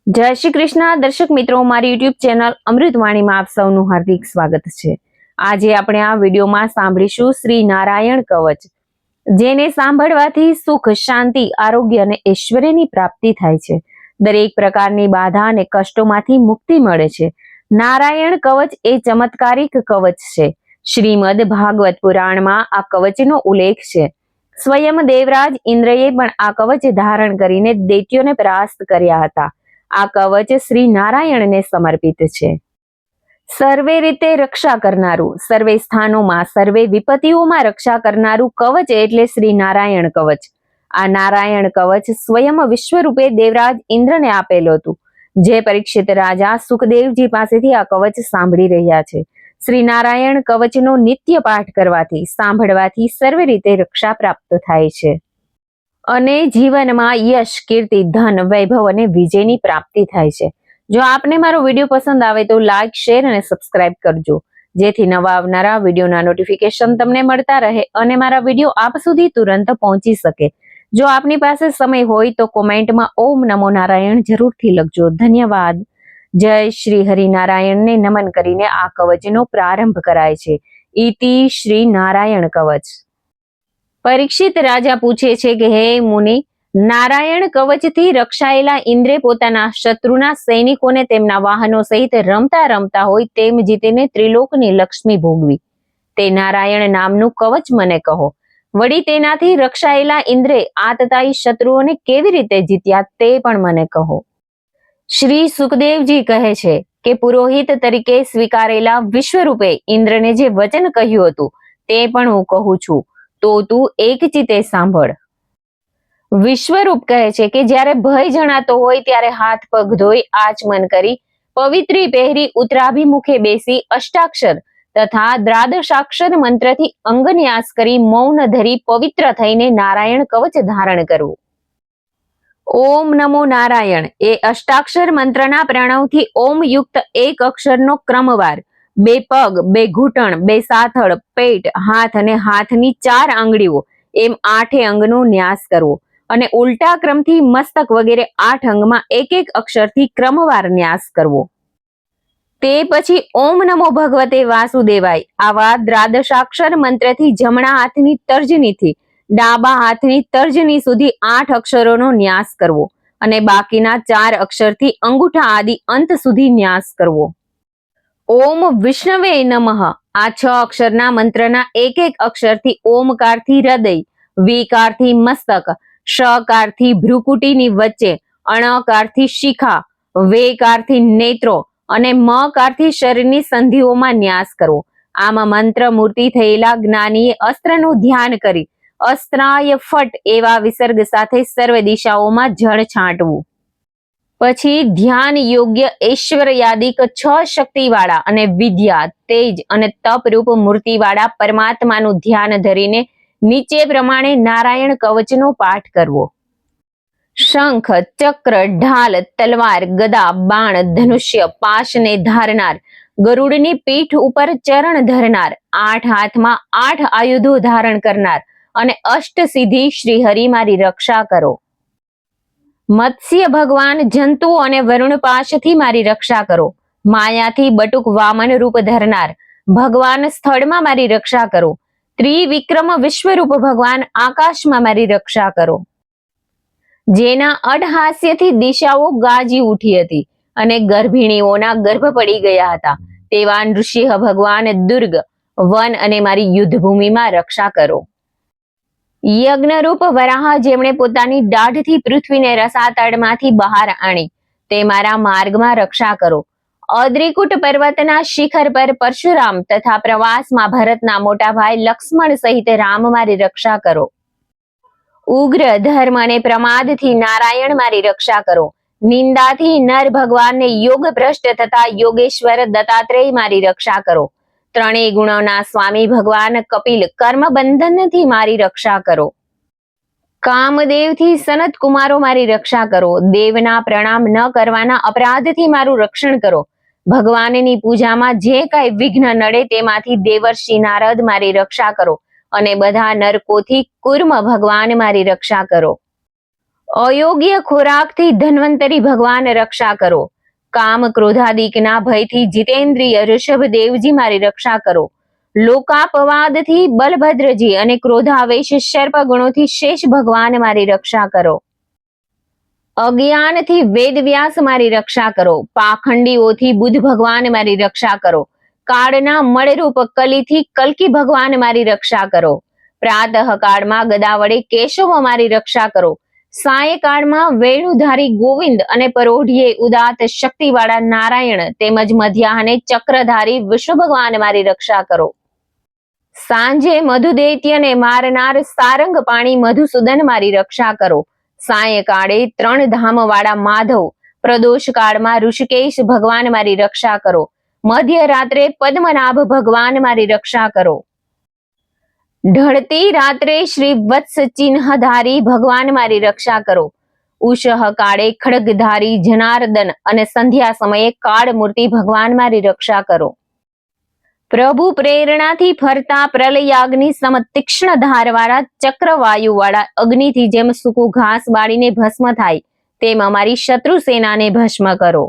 જય શ્રી કૃષ્ણ દર્શક મિત્રો, મારી યુટ્યુબ ચેનલ અમૃતવાણીમાં આપ સૌનું હાર્દિક સ્વાગત છે। આજે આપણે આ વિડીયોમાં સાંભળીશું શ્રી નારાયણ કવચ, જેને સાંભળવાથી સુખ, શાંતિ, આરોગ્ય અને ઐશ્વર્યની પ્રાપ્તિ થાય છે। દરેક પ્રકારની બાધા અને કષ્ટોમાંથી મુક્તિ મળે છે। નારાયણ કવચ એ ચમત્કારિક કવચ છે। શ્રીમદ ભાગવત પુરાણમાં આ કવચનો ઉલ્લેખ છે। સ્વયં દેવરાજ ઇન્દ્રએ પણ આ કવચ ધારણ કરીને દૈત્યોને પરાસ્ત કર્યા હતા। આ કવચ શ્રી નારાયણને સમર્પિત છે। સર્વે રીતે રક્ષા કરનારું, સર્વે સ્થાનોમાં, સર્વે વિપત્તિઓમાં રક્ષા કરનારું કવચ એટલે શ્રી નારાયણ કવચ। આ નારાયણ કવચ સ્વયં વિશ્વરૂપે દેવરાજ ઇન્દ્રને આપેલું હતું, જે પરીક્ષિત રાજા સુખદેવજી પાસેથી આ કવચ સાંભળી રહ્યા છે। શ્રી નારાયણ કવચનો નિત્ય પાઠ કરવાથી, સાંભળવાથી સર્વે રીતે રક્ષા પ્રાપ્ત થાય છે અને જીવનમાં યશ, કીર્તિ, ધન, વૈભવ અને વિજયની પ્રાપ્તિ થાય છે। જો આપને મારો વિડીયો પસંદ આવે તો લાઈક, શેર અને સબસ્ક્રાઇબ કરજો, જેથી નવા આવનારા વિડીયોના નોટિફિકેશન તમને મળતા રહે અને મારા વિડીયો આપ સુધી તુરંત પહોંચી શકે। જો આપની પાસે સમય હોય તો કોમેન્ટમાં ઓમ નમો નારાયણ જરૂરથી લખજો। ધન્યવાદ। જય શ્રી હરિનારાયણને નમન કરીને આ કવચનો પ્રારંભ કરાય છે। ઇતિ શ્રી નારાયણ કવચ। પરીક્ષિત રાજા પૂછે છે કે હે મુનિ, નારાયણ કવચથી રક્ષાયેલા ઇન્દ્રે પોતાના શત્રુના સૈનિકોને તેમના વાહનો સહિત રમતા રમતા હોય તેમ જીતીને ત્રિલોકની લક્ષ્મી ભોગવી। તે નારાયણ નામનું કવચ મને કહો। વળી તેનાથી રક્ષાયેલા ઇન્દ્રે આતતાયી શત્રુઓને કેવી રીતે જીત્યા તે પણ મને કહો। શ્રી સુખદેવજી કહે છે કે પુરોહિત તરીકે સ્વીકારેલા વિશ્વરૂપે ઇન્દ્રને જે વચન કહ્યું હતું તે પણ હું કહું છું, તો તું એક ચિત્તે સાંભળ। વિશ્વરૂપ કહે છે કે જ્યારે ભય જણાતો હોય ત્યારે હાથ પગ ધોઈ, આચમન કરી, પવિત્રી પહેરી, ઉત્તરાભિમુખે બેસી, અષ્ટાક્ષર તથા દ્વાદશાક્ષર મંત્રથી અંગન્યાસ કરી, મૌન ધરી પવિત્ર થઈને નારાયણ કવચ ધારણ કરવું। ઓમ નમો નારાયણ એ અષ્ટાક્ષર મંત્રના પ્રણવથી ઓમ યુક્ત એક અક્ષરનો ક્રમવાર 2 પગ, 2 ઘૂંટણ, 2 સાથળ, પેટ, હાથ અને હાથની 4 આંગળીઓ એમ 8 અંગનો ન્યાસ કરવો અને ઉલટા ક્રમથી મસ્તક વગેરે 8 અંગમાં એક એક અક્ષરથી ક્રમવાર ન્યાસ કરવો। તે પછી ઓમ નમો ભગવતે વાસુદેવાય આવા દ્વાદશાક્ષર મંત્રથી જમણા હાથની તર્જનીથી ડાબા હાથની તર્જની સુધી 8 અક્ષરોનો ન્યાસ કરવો અને બાકીના 4 અક્ષરથી અંગૂઠા આદિ અંત સુધી ન્યાસ કરવો। ઓમ વિષ્ણવે નમઃ આ 6 અક્ષરના મંત્રના એક એક અક્ષરથી ઓમકારથી હૃદય, વીકારથી મસ્તક, શકારથી ભ્રુકુટીની વચ્ચે, અણકારથી શિખા, વેકારથી નેત્રો અને મકારથી શરીરની સંધિઓમાં ન્યાસ કરવો। આમ મંત્ર મૂર્તિ થયેલા જ્ઞાનીએ અસ્ત્રનું ધ્યાન કરી અસ્ત્રાય ફટ એવા વિસર્ગ સાથે સર્વ દિશાઓમાં જળ છાંટવું। પછી ધ્યાન યોગ્ય ઐશ્વર્યાદિક 6 શક્તિવાળા અને વિદ્યા, તેજ અને તપ રૂપ મૂર્તિવાળા પરમાત્માનું ધ્યાન ધરીને નીચે પ્રમાણે નારાયણ કવચનો પાઠ કરવો। શંખ, ચક્ર, ઢાલ, તલવાર, ગદા, બાણ, ધનુષ્ય, પાશને ધારનાર, ગરુડની પીઠ ઉપર ચરણ ધરનાર, 8 હાથમાં 8 આયુધો ધારણ કરનાર અને અષ્ટસિદ્ધિ શ્રી હરિ મારી રક્ષા કરો। મત્સ્ય ભગવાન જંતુઓ અને વરુણ પાશથી મારી રક્ષા કરો। માયાથી બટુક વામન રૂપ ધરનાર ભગવાન સ્થળમાં મારી રક્ષા કરો। ત્રિવિક્રમ વિશ્વરૂપ ભગવાન આકાશમાં મારી રક્ષા કરો। જેના અડહાસ્યથી દિશાઓ ગાજી ઉઠી હતી અને ગર્ભિણીઓના ગર્ભ પડી ગયા હતા તેવા નૃસિંહ ભગવાન દુર્ગ, વન અને મારી યુદ્ધભૂમિમાં રક્ષા કરો। યજ્ઞરૂપ વરાહ જેમણે પોતાની દાઢથી પૃથ્વીને રસાતળમાંથી બહાર આણી તે મારા માર્ગમાં રક્ષા કરો। અદ્રિકુટ પર્વતના શિખર પર પરશુરામ તથા પ્રવાસમાં ભરતના મોટા ભાઈ લક્ષ્મણ સહિત રામ મારી રક્ષા કરો। ઉગ્ર ધર્મ અને પ્રમાદથી નારાયણ મારી રક્ષા કરો। નિંદાથી નર ભગવાનને યોગ ભ્રષ્ટ તથા યોગેશ્વર દત્તાત્રેય મારી રક્ષા કરો। ત્રણેય ગુણોના સ્વામી ભગવાન કપિલ કર્મ બંધનથી મારી રક્ષા કરો। કામદેવથી સનત કુમારો મારી રક્ષા કરો। દેવના પ્રણામ ન કરવાના અપરાધથી મારું રક્ષણ કરો। ભગવાનની પૂજામાં જે કાંઈ વિઘ્ન નડે તેમાંથી દેવર્ષિ નારદ મારી રક્ષા કરો અને બધા નરકોથી કુર્મ ભગવાન મારી રક્ષા કરો। અયોગ્ય ખોરાકથી ધન્વંતરી ભગવાન રક્ષા કરો. કામ ક્રોધાદિકના ભયથી જીતેન્દ્રિય ઋષભદેવજી મારી રક્ષા કરો. લોકાપવાદથી બલભદ્રજી અને ક્રોધાવેશ સર્પ ગુણોથી શેષ ભગવાન મારી રક્ષા કરો. અજ્ઞાનથી વેદવ્યાસ મારી રક્ષા કરો. પાખંડીઓથી બુદ્ધ ભગવાન મારી રક્ષા કરો. કાળના મળરૂપ કલીથી કલ્કી ભગવાન મારી રક્ષા કરો. પ્રાતઃ કાળમાં ગદા વડે કેશવ મારી રક્ષા કરો. સાયકાળમાં વેણુધારી ગોવિંદ અને પરોઢિયે ઉદાત શક્તિવાળા નારાયણ તેમજ મધ્યાહને ચક્રધારી વિષ્ણુ ભગવાન મારી રક્ષા કરો. સાંજે મધુદૈત્યને મારનાર સારંગ પાણી મધુસૂદન મારી રક્ષા કરો. સાયકાળે 3 ધામ વાળા માધવ, પ્રદોષ કાળમાં ઋષિકેશ ભગવાન મારી રક્ષા કરો. મધ્યરાત્રે પદ્મનાભ ભગવાન મારી રક્ષા કરો. ઢળતી રાત્રે શ્રી વત્સ ચિહ્નધારી ભગવાન મારી રક્ષા કરો. ઉષહ કાળે ખડગધારી જનાર્દન અને સંધ્યા સમયે કાળ મૂર્તિ ભગવાન મારી રક્ષા કરો. પ્રભુ પ્રેરણાથી ફરતા પ્રલયાગ્નિ સમ તીક્ષ્ણ ધારવાળા ચક્રવાયુ વાળા અગ્નિથી જેમ સૂકું ઘાસ બાળીને ભસ્મ થાય તેમ અમારી શત્રુ સેનાને ભસ્મ કરો.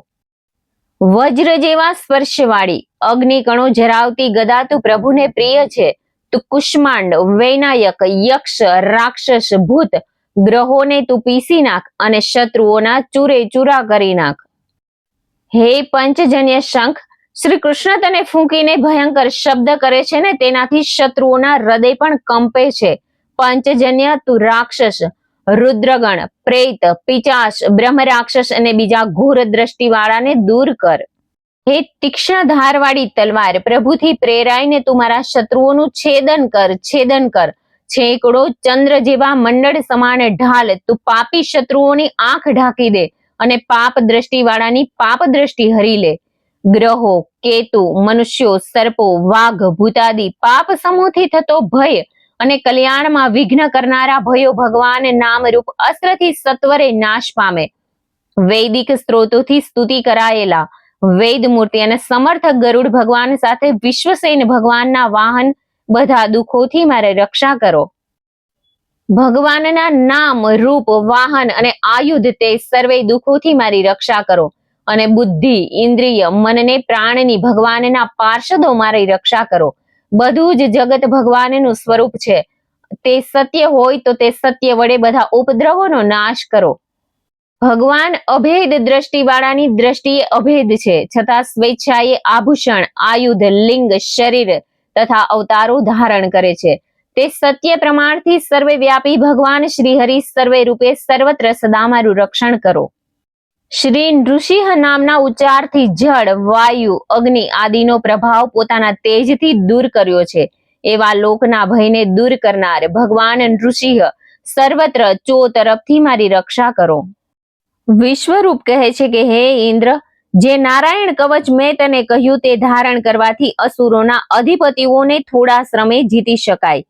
વજ્ર જેવા સ્પર્શવાળી અગ્નિકણો જરાવતી ગદા તું પ્રભુને પ્રિય છે. તું કુષ્માંડ, વૈનાયક, યક્ષ, રાક્ષસ, ભૂત ગ્રહોને તું પીસી નાખ અને શત્રુઓના ચૂરે ચૂરા કરી નાખ. હે પંચજન્ય શંખ, શ્રી કૃષ્ણ તને ફૂંકીને ભયંકર શબ્દ કરે છે ને તેનાથી શત્રુઓના હૃદય પણ કંપે છે. પંચજન્ય તું રાક્ષસ, રુદ્રગણ, પ્રેત, પિચાચ, બ્રહ્મ રાક્ષસ અને બીજા ઘોર દ્રષ્ટિવાળાને દૂર કર. હે તીક્ષ્ણ ધારવાળી તલવાર, પ્રભુથી પ્રેરાઈને તું મારા શત્રુઓનું છેદન કર, છેદન કર. છેકડો ચંદ્ર જેવા મંડળ સમાન ઢાલ તું પાપી શત્રુઓની આંખ ઢાંકી દે અને પાપ દ્રષ્ટિવાળાની પાપ દ્રષ્ટિ હરી લે. ગ્રહો, કેતુ, મનુષ્યો, સર્પો, વાઘ, ભૂતાદિ પાપ સમૂહથી થતો ભય અને કલ્યાણમાં વિઘ્ન કરનારા ભયો ભગવાન નામરૂપ અસ્ત્રથી સત્વરે નાશ પામે. વૈદિક સ્ત્રોતોથી સ્તુતિ કરાયેલા વેદ મૂર્તિ અને સમર્થ ગરુડ ભગવાન સાથે વિશ્વસેન ભગવાનના વાહન બધા દુઃખોથી મારે રક્ષા કરો. ભગવાનના નામ, રૂપ, વાહન અને આયુધ તે સર્વે દુઃખોથી મારી રક્ષા કરો. અને બુદ્ધિ, ઇન્દ્રિય, મનને પ્રાણની ભગવાનના પાર્ષદો મારી રક્ષા કરો. બધું જ જગત ભગવાનનું સ્વરૂપ છે. તે સત્ય હોય તો તે સત્ય વડે બધા ઉપદ્રવોનો નાશ કરો. ભગવાન અભેદ દ્રષ્ટિવાળાની દ્રષ્ટિએ અભેદ છે, છતાં સ્વેચ્છાએ આભૂષણ, આયુધ, લિંગ, શરીર તથા અવતારો ધારણ કરે છે. તે સત્ય પ્રમાણથી સર્વે વ્યાપી ભગવાન શ્રીહરિ સર્વે રૂપે સર્વત્ર સદા મારું રક્ષણ કરો. શ્રી નૃસિંહ નામના ઉચ્ચારથી જળ, વાયુ, અગ્નિ આદિનો પ્રભાવ પોતાના તેજથી દૂર કર્યો છે. એવા લોકના ભયને દૂર કરનાર ભગવાન નૃસિંહ સર્વત્ર ચો તરફથી મારી રક્ષા કરો. વિશ્વરૂપ કહે છે કે હે ઇન્દ્ર, જે નારાયણ કવચ મેં તને કહ્યું તે ધારણ કરવાથી અસુરોના અધિપતિઓને થોડા શ્રમે જીતી શકાય.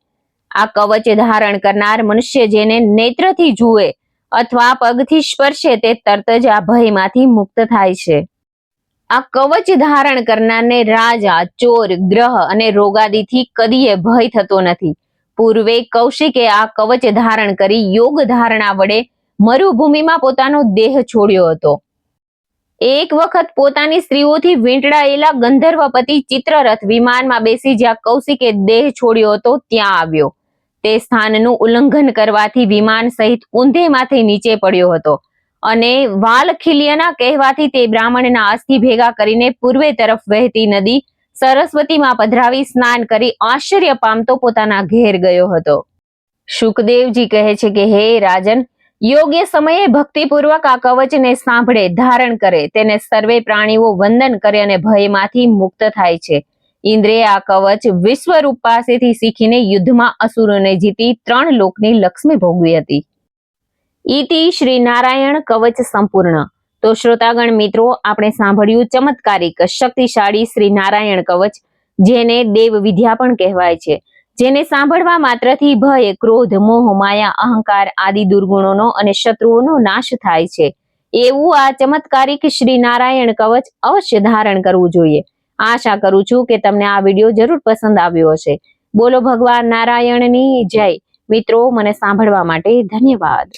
આ કવચ ધારણ કરનાર મનુષ્ય જેને નેત્રથી જુએ અથવા પગથી સ્પર્શે તે તરત જ આ ભયમાંથી મુક્ત થાય છે. આ કવચ ધારણ કરનારને રાજા, ચોર, ગ્રહ અને રોગાદિથી કદીએ ભય થતો નથી. પૂર્વે કૌશિકે આ કવચ ધારણ કરી યોગ ધારણા વડે મરુભૂમિમાં પોતાનો દેહ છોડ્યો હતો. એક વખત પોતાની સ્ત્રીઓથી વીંટળાયેલા ગંધર્વપતિ ચિત્રરથ વિમાનમાં બેસી જ્યાં કૌશિકે દેહ છોડ્યો હતો ત્યાં આવ્યો. તે સ્થાનનું ઉલ્લંઘન કરવાથી વિમાન સહિત ઊંધેમાંથી નીચે પડ્યો હતો અને વાલખિલ્યના કહેવાથી તે બ્રાહ્મણના અસ્થિ ભેગા કરીને પૂર્વે તરફ વહેતી નદી સરસ્વતીમાં પધરાવી સ્નાન કરી આશ્ચર્ય પામતો પોતાના ઘેર ગયો હતો. શુકદેવજી કહે છે કે હે રાજન, યોગ્ય સમયે ભક્તિપૂર્વક આ કવચને સાંભળે, ધારણ કરે, તેને સર્વે પ્રાણીઓ વંદન કરે અને ભયમાંથી મુક્ત થાય છે. ઇન્દ્રે આ કવચ વિશ્વરૂપ પાસેથી શીખીને યુદ્ધમાં અસુરોને જીતી 3 લોકની લક્ષ્મી ભોગવી હતી. ઇતિ શ્રી નારાયણ કવચ સંપૂર્ણ. તો શ્રોતાગણ મિત્રો, આપણે સાંભળ્યું ચમત્કારિક શક્તિશાળી શ્રી નારાયણ કવચ, જેને દેવ વિદ્યા પણ કહેવાય છે. જેને સાંભળવા માત્રથી ભય, ક્રોધ, મોહ, માયા, અહંકાર આદિ દુર્ગુણોનો અને શત્રુઓનો નાશ થાય છે. એવું આ ચમત્કારિક શ્રી નારાયણ કવચ અવશ્ય ધારણ કરવું જોઈએ. આશા કરું છું કે તમને આ વિડીયો જરૂર પસંદ આવ્યો હશે. બોલો ભગવાન નારાયણની જય. મિત્રો, મને સાંભળવા માટે ધન્યવાદ.